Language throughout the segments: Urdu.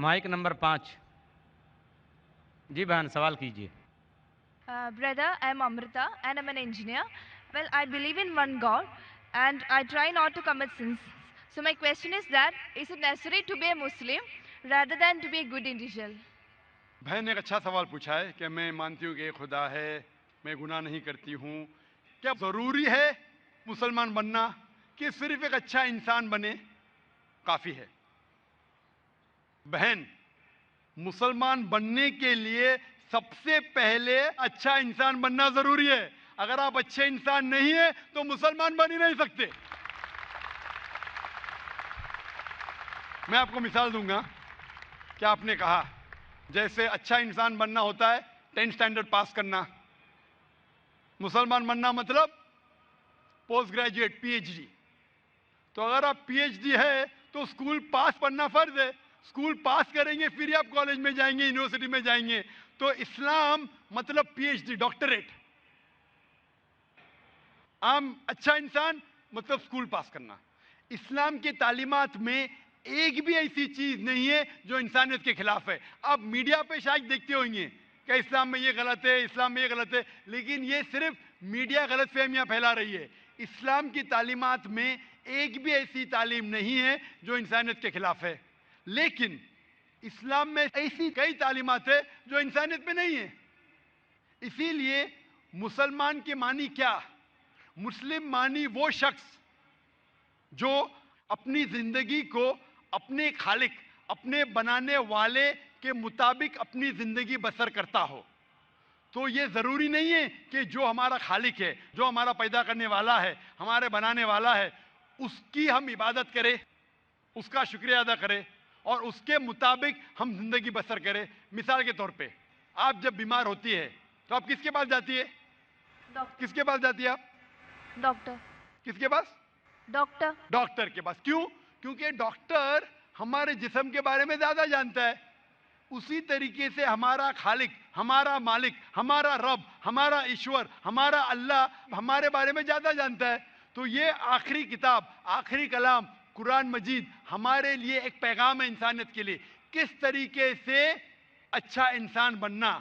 Mic number 5. جی بہن سوال کیجیے. Brother, I'm Amrita and I'm an engineer. Well, I believe in one God and I try not to commit sins. So my question is that is it necessary to be a Muslim rather than to be a good individual? بہن نے ایک اچھا سوال پوچھا ہے کہ میں مانتی ہوں کہ ایک خدا ہے، میں گناہ نہیں کرتی ہوں. کیا ضروری ہے مسلمان بننا کہ صرف ایک اچھا انسان بنے کافی ہے؟ بہن، مسلمان بننے کے لیے سب سے پہلے اچھا انسان بننا ضروری ہے. اگر آپ اچھے انسان نہیں ہیں تو مسلمان بن ہی نہیں سکتے. میں آپ کو مثال دوں گا کہ آپ نے کہا جیسے اچھا انسان بننا ہوتا ہے 10 اسٹینڈرڈ پاس کرنا. مسلمان بننا مطلب post graduate P H D. تو اگر آپ پی ایچ ڈی ہے تو اسکول پاس پڑھنا فرض ہے. اسکول پاس کریں گے پھر آپ کالج میں جائیں گے، یونیورسٹی میں جائیں گے. تو اسلام مطلب پی ایچ ڈی، ڈاکٹریٹ. عام اچھا انسان مطلب اسکول پاس کرنا. اسلام کی تعلیمات میں ایک بھی ایسی چیز نہیں ہے جو انسانیت کے خلاف ہے. آپ میڈیا پہ شاید دیکھتے ہوں گے کہ اسلام میں یہ غلط ہے، اسلام میں یہ غلط ہے، لیکن یہ صرف میڈیا غلط فہمیاں پھیلا رہی ہے. اسلام کی تعلیمات میں ایک بھی ایسی تعلیم نہیں ہے جو انسانیت کے خلاف ہے. لیکن اسلام میں ایسی کئی تعلیمات ہیں جو انسانیت میں نہیں ہیں. اسی لیے مسلمان کے معنی کیا؟ مسلم معنی وہ شخص جو اپنی زندگی کو اپنے خالق، اپنے بنانے والے کے مطابق اپنی زندگی بسر کرتا ہو. تو یہ ضروری نہیں ہے کہ جو ہمارا خالق ہے، جو ہمارا پیدا کرنے والا ہے، ہمارے بنانے والا ہے، اس کی ہم عبادت کریں، اس کا شکریہ ادا کریں اور اس کے مطابق ہم زندگی بسر کریں. مثال کے طور پہ آپ جب بیمار ہوتی ہے تو آپ کس کے پاس جاتی ہے؟ کس کے پاس جاتی ہے آپ؟ ڈاکٹر. کس کے پاس؟ ڈاکٹر. ڈاکٹر کے پاس. کیوں؟ کیونکہ ڈاکٹر ہمارے جسم کے بارے میں زیادہ جانتا ہے. اسی طریقے سے ہمارا خالق، ہمارا مالک، ہمارا رب، ہمارا ایشور، ہمارا اللہ ہمارے بارے میں زیادہ جانتا ہے. تو یہ آخری کتاب، آخری کلام قرآن مجید ہمارے لیے ایک پیغام ہے انسانیت کے لیے. کس طریقے سے اچھا انسان بننا،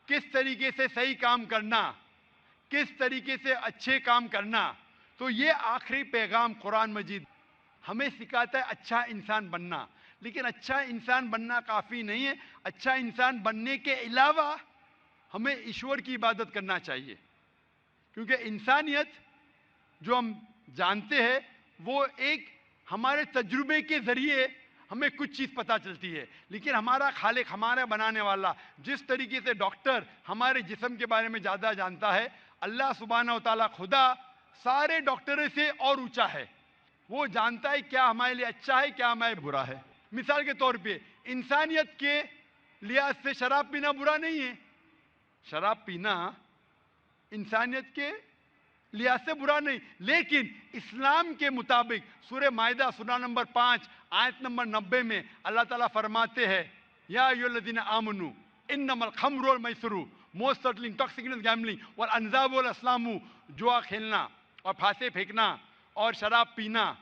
کس طریقے سے صحیح کام کرنا، کس طریقے سے اچھے کام کرنا. تو یہ آخری پیغام قرآن مجید ہمیں سکھاتا ہے اچھا انسان بننا. لیکن اچھا انسان بننا کافی نہیں ہے. اچھا انسان بننے کے علاوہ ہمیں ایشور کی عبادت کرنا چاہیے. کیونکہ انسانیت جو ہم جانتے ہیں وہ ایک ہمارے تجربے کے ذریعے ہمیں کچھ چیز پتہ چلتی ہے. لیکن ہمارا خالق، ہمارا بنانے والا جس طریقے سے ڈاکٹر ہمارے جسم کے بارے میں زیادہ جانتا ہے، اللہ سبحانہ و تعالیٰ خدا سارے ڈاکٹروں سے اور اونچا ہے. وہ جانتا ہے کیا ہمارے لیے اچھا ہے، کیا ہمارے برا ہے. مثال کے طور پہ انسانیت کے لحاظ سے شراب پینا برا نہیں ہے. شراب پینا انسانیت کے لحاظ سے برا نہیں. لیکن اسلام کے مطابق سورہ مائدہ سورہ نمبر 5 آیت نمبر 90 میں اللہ تعالیٰ فرماتے ہیں یا ایھا الذین آمنوا انما الخمر والمیسر موسٹ سرٹنلی انٹاکسیکینٹ گیملنگ والانزاب والازلام. جوا کھیلنا اور پھانسے پھینکنا اور شراب پینا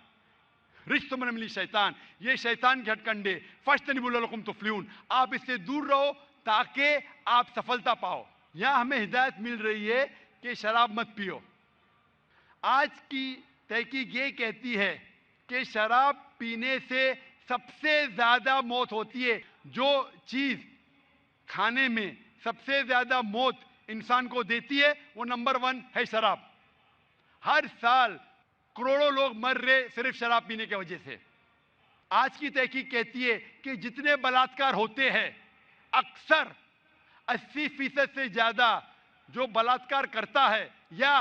رجس من عمل شیطان، یہ شیطان کے ہتھ کنڈے. فاجتنبوہ لعلکم تفلحون، آپ اس سے دور رہو تاکہ آپ سفلتا پاؤ. یہاں ہمیں ہدایت مل رہی ہے کہ شراب مت پیو. آج کی تحقیق یہ کہتی ہے کہ شراب پینے سے سب سے زیادہ موت ہوتی ہے. جو چیز کھانے میں سب سے زیادہ موت انسان کو دیتی ہے وہ نمبر 1 ہے شراب. ہر سال کروڑوں لوگ مر رہے صرف شراب پینے کی وجہ سے. آج کی تحقیق کہتی ہے کہ جتنے بلاತ್کار ہوتے ہیں اکثر 80% سے زیادہ جو بلاತ್کار کرتا ہے یا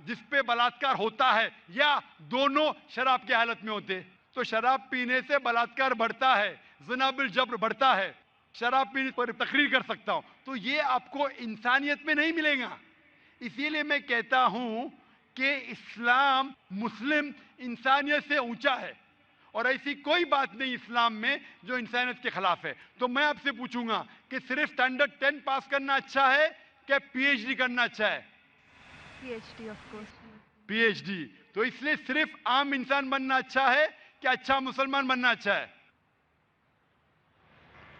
جس پہ بلاತ್کار ہوتا ہے یا دونوں شراب کی حالت میں ہوتے. تو شراب پینے سے بلاತ್کار بڑھتا ہے، زنا بالجبر بڑھتا ہے. شراب پینے پر تقریر کر سکتا ہوں. تو یہ آپ کو انسانیت میں نہیں ملے گا. اسی لیے میں کہتا ہوں کہ اسلام مسلم انسانیت سے اونچا ہے اور ایسی کوئی بات نہیں اسلام میں جو انسانیت کے خلاف ہے. تو میں آپ سے پوچھوں گا کہ صرف اسٹینڈرڈ 10 پاس کرنا اچھا ہے کہ پی ایچ ڈی کرنا اچھا ہے؟ PhD of course. P H D. تو اس لیے صرف عام انسان بننا اچھا ہے کہ اچھا مسلمان بننا اچھا ہے؟